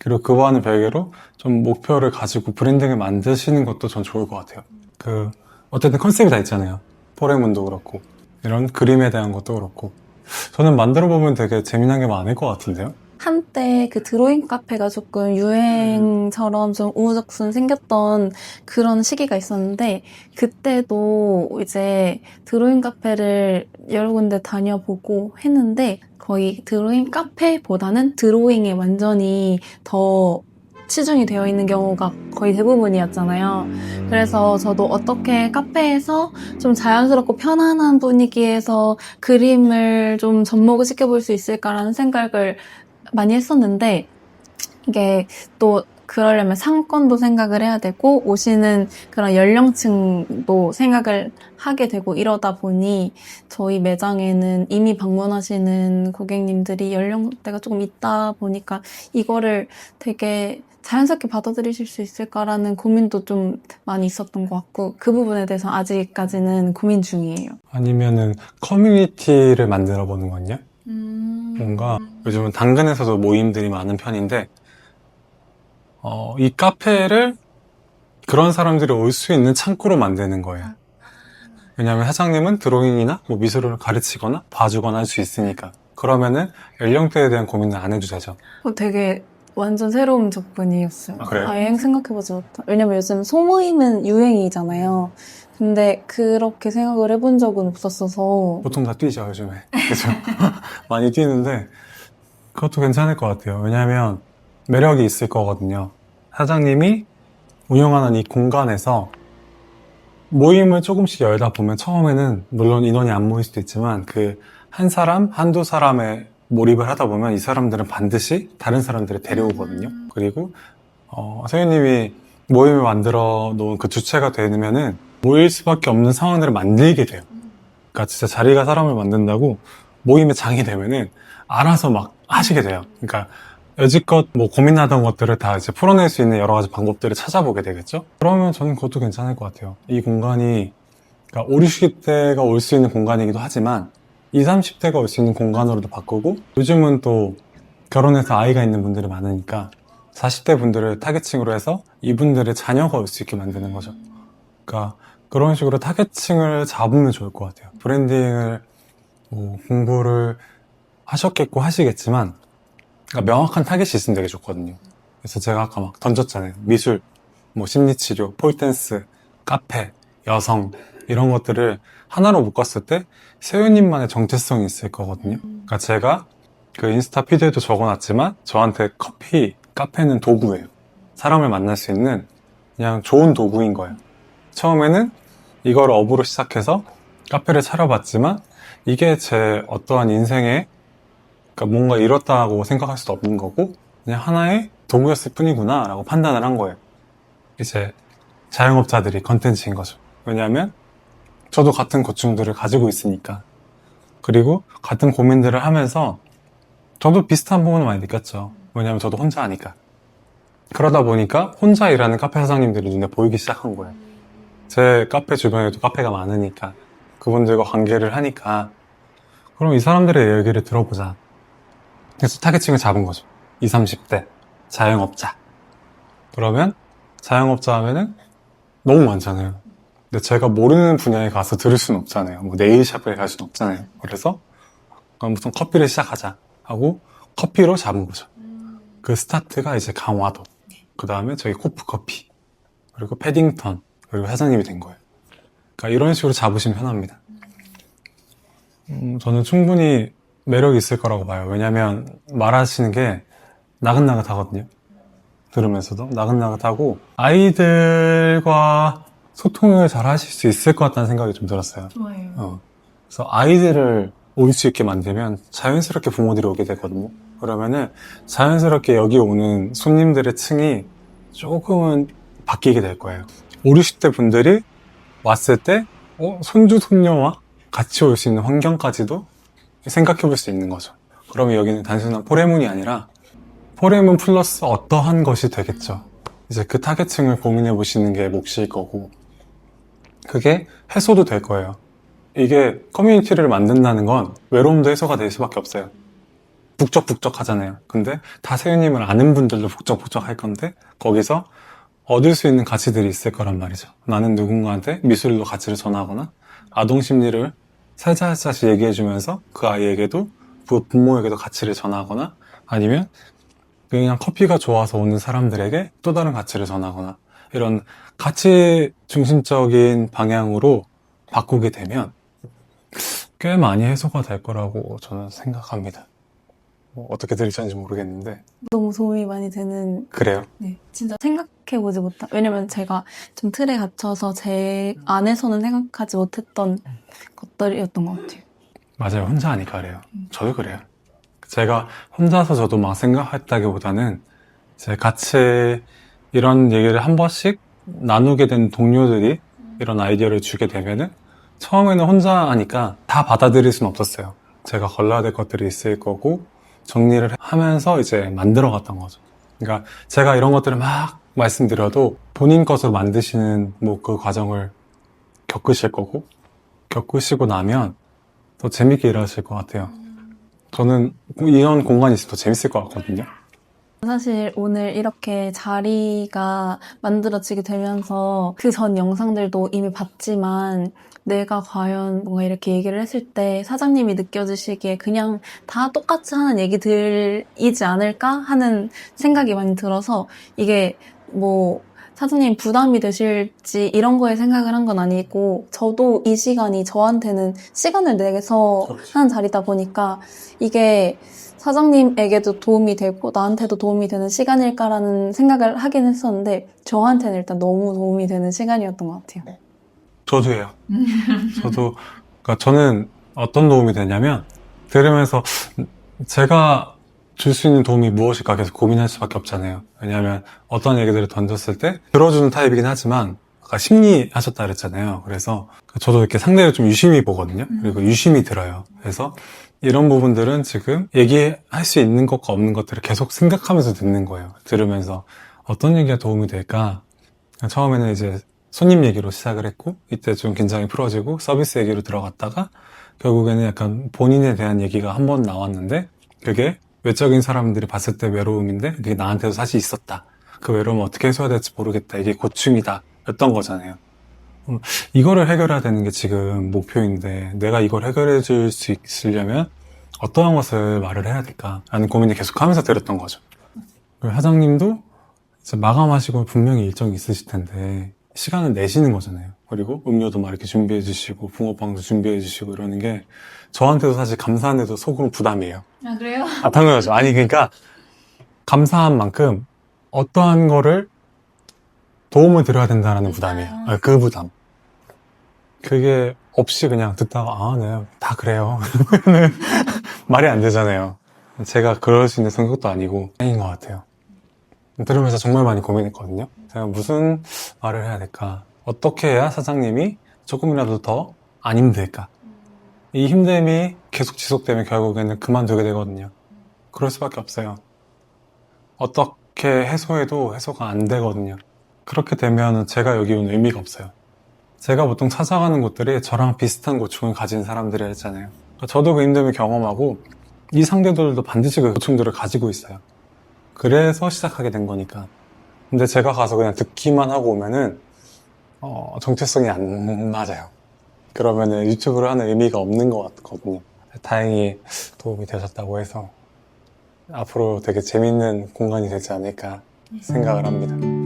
그리고 그와는 별개로 좀 목표를 가지고 브랜딩을 만드시는 것도 전 좋을 것 같아요. 어쨌든 컨셉이 다 있잖아요. 포레문도 그렇고, 이런 그림에 대한 것도 그렇고. 저는 만들어 보면 되게 재미난 게 많을 것 같은데요? 한때 그 드로잉 카페가 조금 유행처럼 좀 우후죽순 생겼던 그런 시기가 있었는데, 그때도 이제 드로잉 카페를 여러 군데 다녀보고 했는데, 거의 드로잉 카페보다는 드로잉에 완전히 더 치중이 되어 있는 경우가 거의 대부분이었잖아요. 그래서 저도 어떻게 카페에서 좀 자연스럽고 편안한 분위기에서 그림을 좀 접목을 시켜볼 수 있을까라는 생각을 많이 했었는데, 이게 또 그러려면 상권도 생각을 해야 되고 오시는 그런 연령층도 생각을 하게 되고 이러다 보니 저희 매장에는 이미 방문하시는 고객님들이 연령대가 조금 있다 보니까 이거를 되게 자연스럽게 받아들이실 수 있을까라는 고민도 좀 많이 있었던 것 같고, 그 부분에 대해서 아직까지는 고민 중이에요. 아니면은 커뮤니티를 만들어 보는 거냐? 뭔가 요즘은 당근에서도 모임들이 많은 편인데 이 카페를 그런 사람들이 올 수 있는 창구로 만드는 거예요. 왜냐하면 사장님은 드로잉이나 뭐 미술을 가르치거나 봐주거나 할 수 있으니까. 그러면은 연령대에 대한 고민은 안 해도 되죠. 되게 완전 새로운 접근이었어요. 아, 그래요? 아예 생각해보지 못한. 왜냐면 요즘 소모임은 유행이잖아요. 근데 그렇게 생각을 해본 적은 없었어서. 보통 다 뛰죠, 요즘에. 그죠? 많이 뛰는데 그것도 괜찮을 것 같아요. 왜냐하면 매력이 있을 거거든요. 사장님이 운영하는 이 공간에서 모임을 조금씩 열다 보면 처음에는 물론 인원이 안 모일 수도 있지만 한 사람, 한두 사람에 몰입을 하다 보면 이 사람들은 반드시 다른 사람들을 데려오거든요. 그리고 세윤님이 모임을 만들어 놓은 그 주체가 되면은 모일 수밖에 없는 상황들을 만들게 돼요. 그러니까 진짜 자리가 사람을 만든다고 모임의 장이 되면은 알아서 막 하시게 돼요. 그러니까 여지껏 뭐 고민하던 것들을 다 이제 풀어낼 수 있는 여러 가지 방법들을 찾아보게 되겠죠? 그러면 저는 그것도 괜찮을 것 같아요. 이 공간이, 그러니까 5, 60대가 올 수 있는 공간이기도 하지만 20, 30대가 올 수 있는 공간으로도 바꾸고, 요즘은 또 결혼해서 아이가 있는 분들이 많으니까 40대 분들을 타겟층으로 해서 이분들의 자녀가 올 수 있게 만드는 거죠. 그러니까 그런 식으로 타겟층을 잡으면 좋을 것 같아요. 브랜딩을 뭐 공부를 하셨겠고 하시겠지만, 그러니까 명확한 타겟이 있으면 되게 좋거든요. 그래서 제가 아까 막 던졌잖아요. 미술, 뭐 심리치료, 폴댄스, 카페, 여성 이런 것들을 하나로 묶었을 때 세윤님만의 정체성이 있을 거거든요. 그러니까 제가 그 인스타 피드에도 적어놨지만 저한테 카페는 도구예요. 사람을 만날 수 있는 그냥 좋은 도구인 거예요. 처음에는 이걸 업으로 시작해서 카페를 차려봤지만 이게 제 어떠한 인생에, 그러니까 뭔가 이뤘다고 생각할 수도 없는 거고 그냥 하나의 도구였을 뿐이구나 라고 판단을 한 거예요. 이제 자영업자들이 컨텐츠인 거죠. 왜냐하면 저도 같은 고충들을 가지고 있으니까. 그리고 같은 고민들을 하면서 저도 비슷한 부분을 많이 느꼈죠. 왜냐하면 저도 혼자 하니까. 그러다 보니까 혼자 일하는 카페 사장님들이 눈에 보이기 시작한 거예요. 제 카페 주변에도 카페가 많으니까, 그분들과 관계를 하니까, 그럼 이 사람들의 얘기를 들어보자. 그래서 타겟층을 잡은 거죠. 20, 30대 자영업자. 그러면 자영업자 하면은 너무 많잖아요. 근데 제가 모르는 분야에 가서 들을 수는 없잖아요. 뭐 네일샵에 갈 수는 없잖아요. 그래서 그럼 무슨 커피를 시작하자 하고 커피로 잡은 거죠. 그 스타트가 이제 강화도, 그 다음에 저기 코프커피, 그리고 패딩턴, 그리고 사장님이 된 거예요. 그러니까 이런 식으로 잡으시면 편합니다. 저는 충분히 매력이 있을 거라고 봐요. 왜냐면 말하시는 게 나긋나긋하거든요. 들으면서도 나긋나긋하고 아이들과 소통을 잘 하실 수 있을 것 같다는 생각이 좀 들었어요. 좋아요. 그래서 아이들을 올 수 있게 만들면 자연스럽게 부모들이 오게 되거든요. 그러면은 자연스럽게 여기 오는 손님들의 층이 조금은 바뀌게 될 거예요. 5, 60대 분들이 왔을 때 손주, 손녀와 같이 올 수 있는 환경까지도 생각해 볼 수 있는 거죠. 그러면 여기는 단순한 포레문이 아니라 포레문 플러스 어떠한 것이 되겠죠. 이제 그 타겟층을 고민해 보시는 게 몫일 거고, 그게 해소도 될 거예요. 이게 커뮤니티를 만든다는 건 외로움도 해소가 될 수밖에 없어요. 북적북적 하잖아요. 근데 다 세윤님을 아는 분들도 북적북적 할 건데 거기서 얻을 수 있는 가치들이 있을 거란 말이죠. 나는 누군가한테 미술로 가치를 전하거나 아동 심리를 살짝살짝 얘기해주면서 그 아이에게도 그 부모에게도 가치를 전하거나 아니면 그냥 커피가 좋아서 오는 사람들에게 또 다른 가치를 전하거나 이런 가치 중심적인 방향으로 바꾸게 되면 꽤 많이 해소가 될 거라고 저는 생각합니다. 뭐 어떻게 들으셨는지 모르겠는데 너무 도움이 많이 되는 그래요. 네, 진짜 생각해보지 못한, 왜냐면 제가 좀 틀에 갇혀서 제 안에서는 생각하지 못했던 것들이었던 것 같아요. 맞아요. 혼자 하니까 그래요. 저도 그래요. 제가 혼자서 저도 막 생각했다기보다는 이제 같이 이런 얘기를 한 번씩 나누게 된 동료들이 이런 아이디어를 주게 되면은 처음에는 혼자 하니까 다 받아들일 수는 없었어요. 제가 걸러야 될 것들이 있을 거고 정리를 하면서 이제 만들어 갔던 거죠. 그러니까 제가 이런 것들을 막 말씀드려도 본인 것으로 만드시는 뭐 그 과정을 겪으실 거고 겪으시고 나면 더 재밌게 일하실 것 같아요. 저는 이런 공간이 있으면 더 재밌을 것 같거든요. 사실 오늘 이렇게 자리가 만들어지게 되면서 그 전 영상들도 이미 봤지만 내가 과연 뭔가 이렇게 얘기를 했을 때 사장님이 느껴지시기에 그냥 다 똑같이 하는 얘기들이지 않을까 하는 생각이 많이 들어서 이게 뭐 사장님 부담이 되실지 이런 거에 생각을 한 건 아니고 저도 이 시간이 저한테는 시간을 내서 그렇죠. 하는 자리다 보니까 이게 사장님에게도 도움이 되고 나한테도 도움이 되는 시간일까라는 생각을 하긴 했었는데 저한테는 일단 너무 도움이 되는 시간이었던 것 같아요. 저도예요. 저도, 그러니까 저는 어떤 도움이 되냐면, 들으면서 제가 줄 수 있는 도움이 무엇일까 계속 고민할 수밖에 없잖아요. 왜냐하면 어떤 얘기들을 던졌을 때 들어주는 타입이긴 하지만, 아까 심리하셨다 그랬잖아요. 그래서 저도 이렇게 상대를 좀 유심히 보거든요. 그리고 유심히 들어요. 그래서 이런 부분들은 지금 얘기할 수 있는 것과 없는 것들을 계속 생각하면서 듣는 거예요. 들으면서 어떤 얘기가 도움이 될까? 처음에는 이제 손님 얘기로 시작을 했고 이때 좀 긴장이 풀어지고 서비스 얘기로 들어갔다가 결국에는 약간 본인에 대한 얘기가 한 번 나왔는데 그게 외적인 사람들이 봤을 때 외로움인데 그게 나한테도 사실 있었다. 그 외로움을 어떻게 해소해야 될지 모르겠다. 이게 고충이다. 였던 거잖아요. 이거를 해결해야 되는 게 지금 목표인데 내가 이걸 해결해 줄 수 있으려면 어떠한 것을 말을 해야 될까? 라는 고민을 계속 하면서 들었던 거죠. 그리고 사장님도 이제 마감하시고 분명히 일정이 있으실 텐데 시간을 내시는 거잖아요. 그리고 음료도 막 이렇게 준비해 주시고 붕어빵도 준비해 주시고 이러는 게 저한테도 사실 감사한데도 속으로 부담이에요. 아, 그래요? 아, 당연하죠. 아니 그러니까 감사한 만큼 어떠한 거를 도움을 드려야 된다는 부담이에요. 아, 그 부담. 그게 없이 그냥 듣다가 아, 네, 다 그래요. 그러면은 말이 안 되잖아요. 제가 그럴 수 있는 성격도 아니고 다행인 것 같아요. 들으면서 정말 많이 고민했거든요. 제가 무슨 말을 해야 될까? 어떻게 해야 사장님이 조금이라도 더 안 힘들까? 이 힘듦이 계속 지속되면 결국에는 그만두게 되거든요. 그럴 수밖에 없어요. 어떻게 해소해도 해소가 안 되거든요. 그렇게 되면 제가 여기 온 의미가 없어요. 제가 보통 찾아가는 곳들이 저랑 비슷한 고충을 가진 사람들이 했잖아요. 저도 그 힘듦을 경험하고 이 상대들도 반드시 그 고충들을 가지고 있어요. 그래서 시작하게 된 거니까. 근데 제가 가서 그냥 듣기만 하고 오면은 정체성이 안 맞아요. 그러면은 유튜브를 하는 의미가 없는 것 같거든요. 다행히 도움이 되셨다고 해서 앞으로 되게 재밌는 공간이 되지 않을까 생각을 합니다.